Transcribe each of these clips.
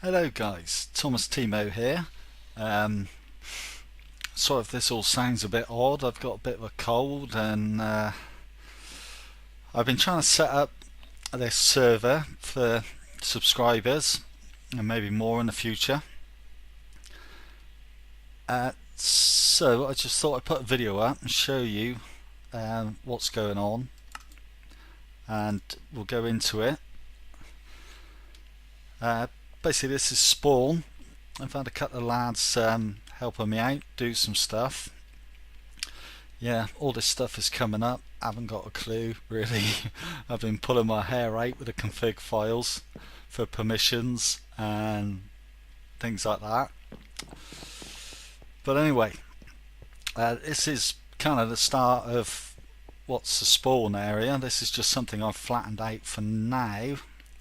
Hello guys, Thomas Timo here. Um, Sorry if this all sounds a bit odd. I've got a bit of a cold and I've been trying to set up this server for subscribers and maybe more in the future. So I just thought I'd put a video up and show you what's going on, and we'll go into it. Basically this is Spawn. I've had a couple of lads helping me out, do some stuff. Yeah, all this stuff is coming up. I haven't got a clue really. I've been pulling my hair out with the config files for permissions and things like that. But anyway, this is kind of the start of what's the spawn area. This is just something I've flattened out for now.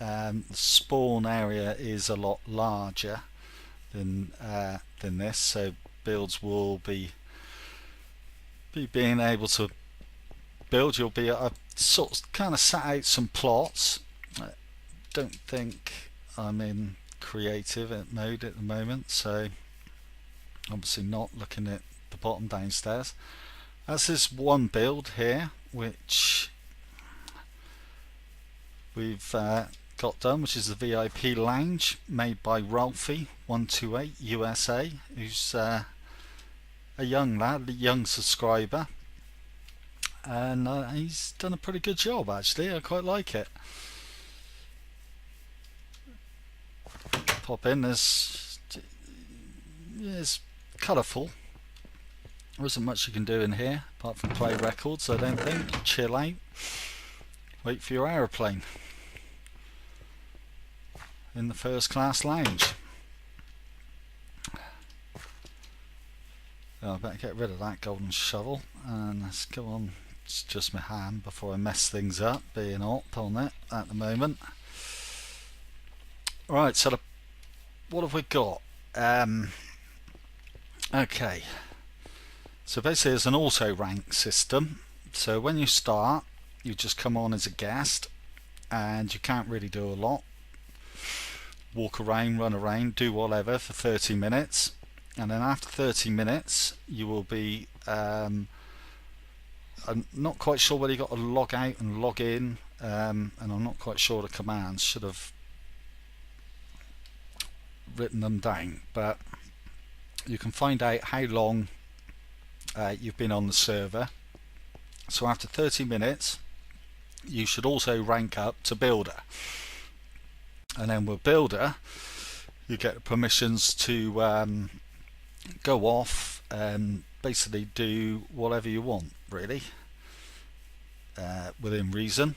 The spawn area is a lot larger than this, so builds will be being able to build. You'll be I've sort of kind of set out some plots. I don't think I'm in creative mode at the moment, so obviously not looking at the bottom downstairs. This is one build here which we've got done, which is the VIP lounge made by Ralphie128 USA, who's a young lad, a young subscriber, and he's done a pretty good job actually. I quite like it. Pop in, there's colourful. There isn't much you can do in here apart from play records, I don't think. Chill out, wait for your aeroplane in the first class lounge. Oh, I better get rid of that golden shovel and let's go on. It's just my hand before I mess things up, being up on it at the moment. Right, so what have we got? Okay, so basically there's an auto rank system. So when you start, you just come on as a guest and you can't really do a lot. Walk around, run around, do whatever for 30 minutes, and then after 30 minutes you will be I'm not quite sure whether you got to log out and log in, and I'm not quite sure the commands. Should have written them down, but you can find out how long you've been on the server. So after 30 minutes you should also rank up to builder, and then with builder you get permissions to go off and basically do whatever you want really, within reason.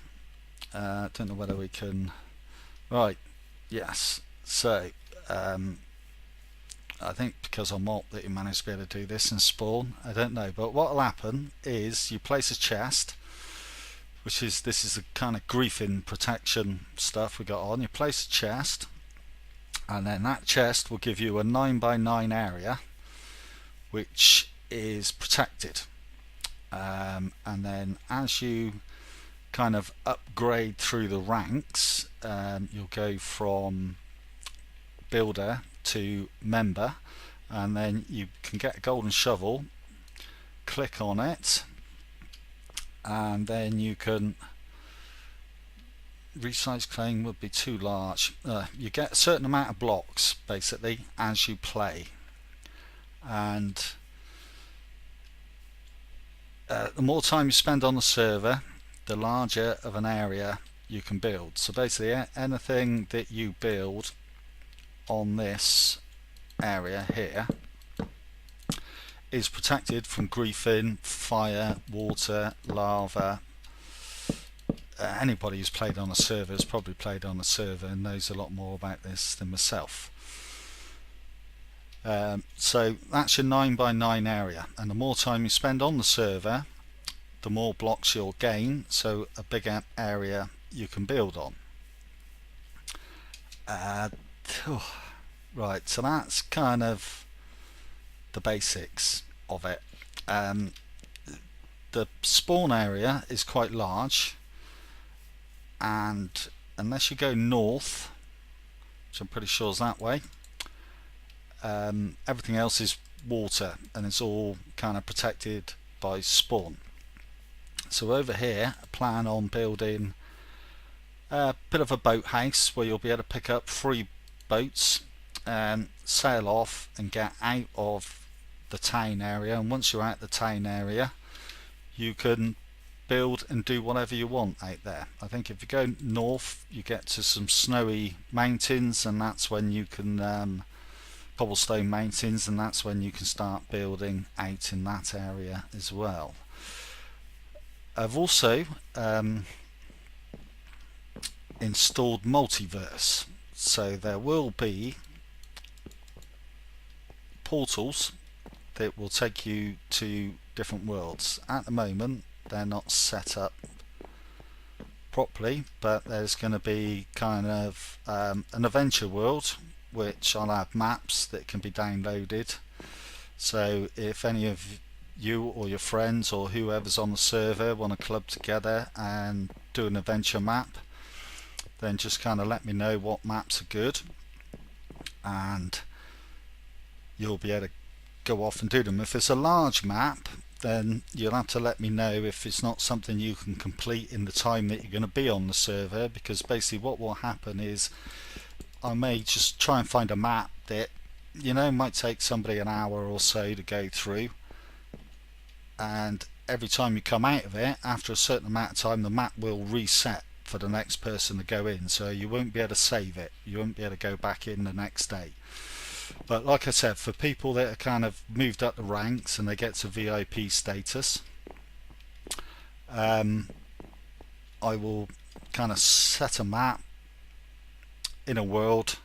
Don't know whether we can. Right, yes, so I think because I'm up that you managed to be able to do this and spawn, I don't know, but what will happen is you place a chest, which is, this is the kind of griefing protection stuff we got on. You place a chest and then that chest will give you a 9x9 area which is protected, and then as you kind of upgrade through the ranks, you'll go from builder to member, and then you can get a golden shovel, click on it, and then you can resize claim would be too large. You get a certain amount of blocks basically as you play, and the more time you spend on the server, the larger of an area you can build. So basically anything that you build on this area here is protected from griefing, fire, water, lava. Anybody who's played on a server has probably played on a server and knows a lot more about this than myself. So that's your 9x9 area, and the more time you spend on the server, the more blocks you'll gain, so a bigger area you can build on. Right, so that's kind of the basics of it. The spawn area is quite large, and unless you go north which I'm pretty sure is that way. Everything else is water, and it's all kind of protected by spawn. So over here I plan on building a bit of a boathouse where you'll be able to pick up 3 boats and sail off and get out of the town area, and once you're out the town area you can build and do whatever you want out there. I think if you go north you get to some snowy mountains, and that's when you can cobblestone mountains, and that's when you can start building out in that area as well. I've also installed multiverse, so there will be portals that will take you to different worlds. At the moment they're not set up properly, but there's going to be kind of an adventure world which I'll have maps that can be downloaded, so if any of you or your friends or whoever's on the server want to club together and do an adventure map, then just kind of let me know what maps are good and you'll be able to go off and do them. If it's a large map, then you'll have to let me know if it's not something you can complete in the time that you're going to be on the server, because basically what will happen is I may just try and find a map that, you know, might take somebody an hour or so to go through, and every time you come out of it, after a certain amount of time, the map will reset for the next person to go in, so you won't be able to save it, you won't be able to go back in the next day. But like I said, for people that are kind of moved up the ranks and they get to VIP status, I will kind of set a map in a world,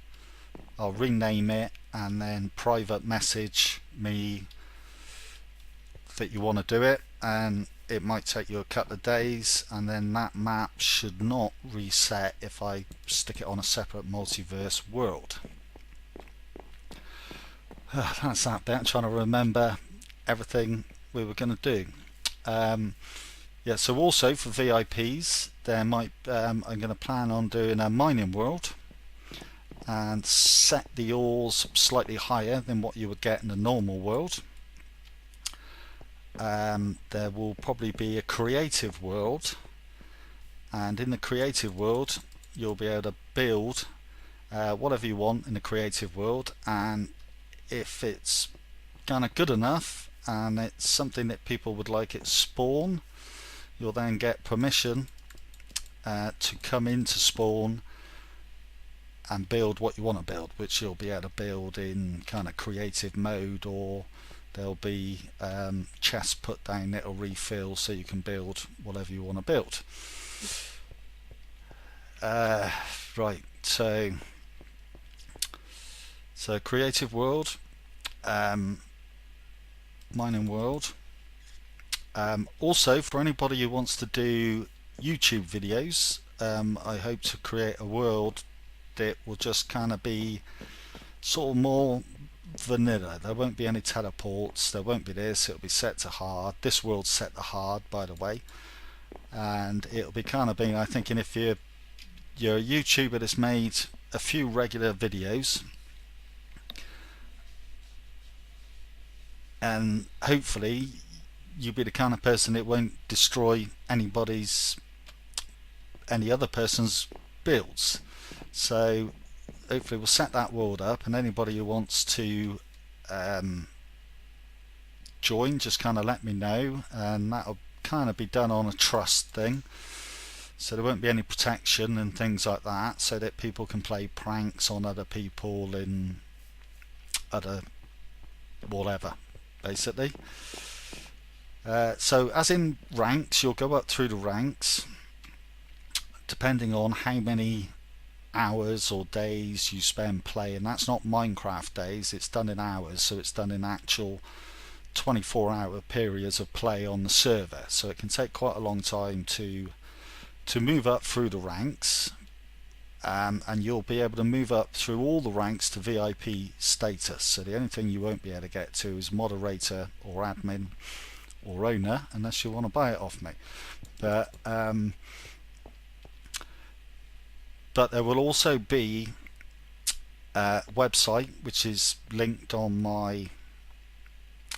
I'll rename it and then private message me that you want to do it, and it might take you a couple of days, and then that map should not reset if I stick it on a separate multiverse world. That's that bit. I'm trying to remember everything we were going to do. Yeah, so also for VIPs there might I'm going to plan on doing a mining world and set the ores slightly higher than what you would get in a normal world. There will probably be a creative world, and in the creative world you'll be able to build whatever you want in the creative world, and if it's kind of good enough and it's something that people would like it spawn, you'll then get permission to come into spawn and build what you want to build, which you'll be able to build in kind of creative mode, or there'll be chests put down that'll refill so you can build whatever you want to build. Right, so creative world, mining world. Also for anybody who wants to do YouTube videos, I hope to create a world that will just kind of be sort of more vanilla. There won't be any teleports, there won't be this, it'll be set to hard. This world's set to hard, by the way, and it'll be kind of being, I think, and if you're a YouTuber that's made a few regular videos, and hopefully you'll be the kind of person that won't destroy any other person's builds. So hopefully we'll set that world up, and anybody who wants to join, just kind of let me know, and that'll kind of be done on a trust thing, so there won't be any protection and things like that, so that people can play pranks on other people and other whatever, basically. So as in ranks, you'll go up through the ranks depending on how many hours or days you spend playing. That's not Minecraft days, it's done in hours, so it's done in actual 24-hour periods of play on the server, so it can take quite a long time to move up through the ranks, and you'll be able to move up through all the ranks to VIP status. So the only thing you won't be able to get to is moderator or admin or owner, unless you want to buy it off me. But there will also be website, which is linked on my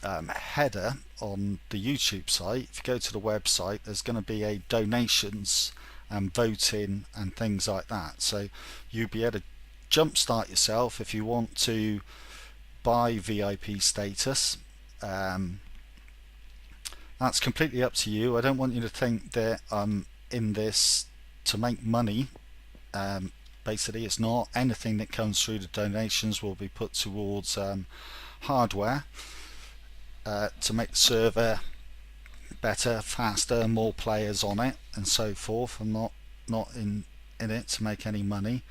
header on the YouTube site. If you go to the website, there's going to be a donations and voting and things like that. So you'll be able to jumpstart yourself if you want to buy VIP status. That's completely up to you. I don't want you to think that I'm in this to make money. Basically, it's not. Anything that comes through the donations will be put towards hardware to make the server better, faster, more players on it, and so forth. I'm not in it to make any money.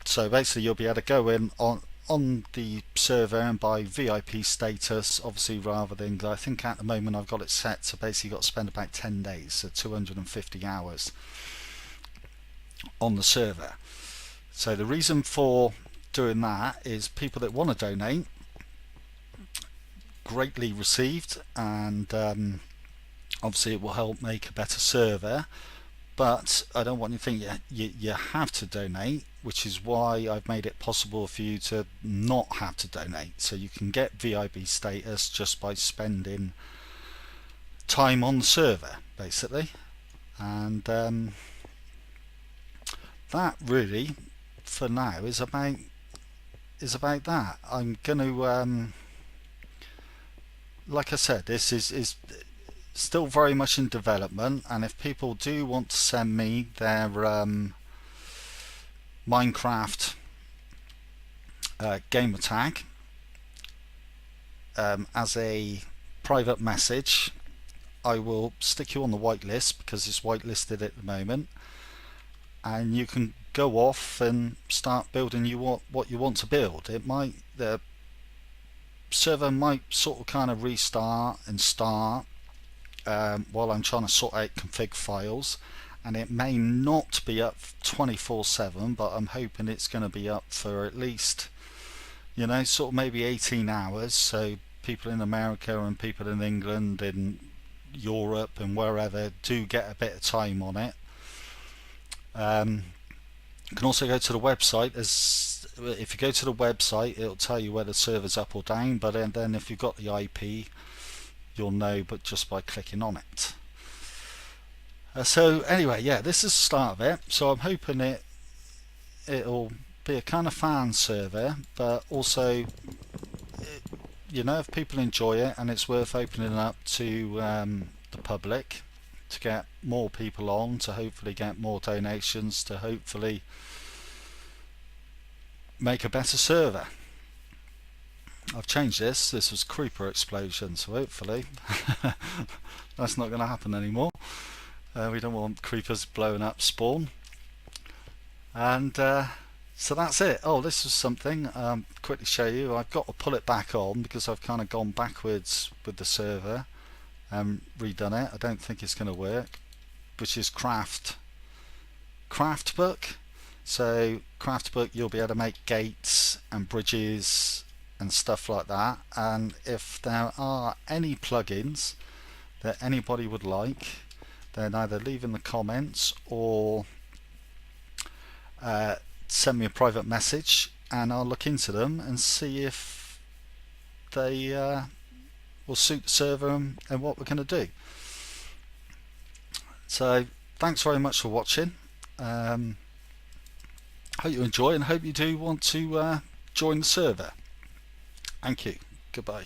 So basically, you'll be able to go in on the server and buy VIP status, obviously, rather than, I think at the moment I've got it set to basically got to spend about 10 days, so 250 hours on the server. So the reason for doing that is people that want to donate, greatly received, and obviously it will help make a better server, but I don't want you to think you have to donate, which is why I've made it possible for you to not have to donate. So you can get VIP status just by spending time on the server, basically. And that really, for now, is about that. I'm going to, like I said, this is still very much in development, and if people do want to send me their Minecraft gamer tag as a private message, I will stick you on the whitelist, because it's whitelisted at the moment, and you can go off and start building what you want to build. The server might sort of kind of restart and start while I'm trying to sort out config files, and it may not be up 24/7, but I'm hoping it's going to be up for at least, sort of maybe 18 hours, so people in America and people in England and Europe and wherever do get a bit of time on it. You can also go to the website. If you go to the website, it'll tell you whether the server's up or down, but then if you've got the IP, you'll know, but just by clicking on it. So anyway, yeah, this is the start of it. So I'm hoping it'll be a kind of fan server, but also, if people enjoy it, and it's worth opening up to the public to get more people on, to hopefully get more donations, to hopefully make a better server. I've changed this. This was creeper explosion, so hopefully that's not going to happen anymore. We don't want creepers blowing up spawn. And so that's it. Oh, this was something. Quickly show you. I've got to pull it back on because I've kind of gone backwards with the server and redone it. I don't think it's going to work. Which is craft book. So craft book, you'll be able to make gates and bridges and stuff like that. And if there are any plugins that anybody would like, then either leave in the comments or send me a private message, and I'll look into them and see if they will suit the server and what we're going to do. So thanks very much for watching. Hope you enjoy, and hope you do want to join the server. Thank you. Goodbye.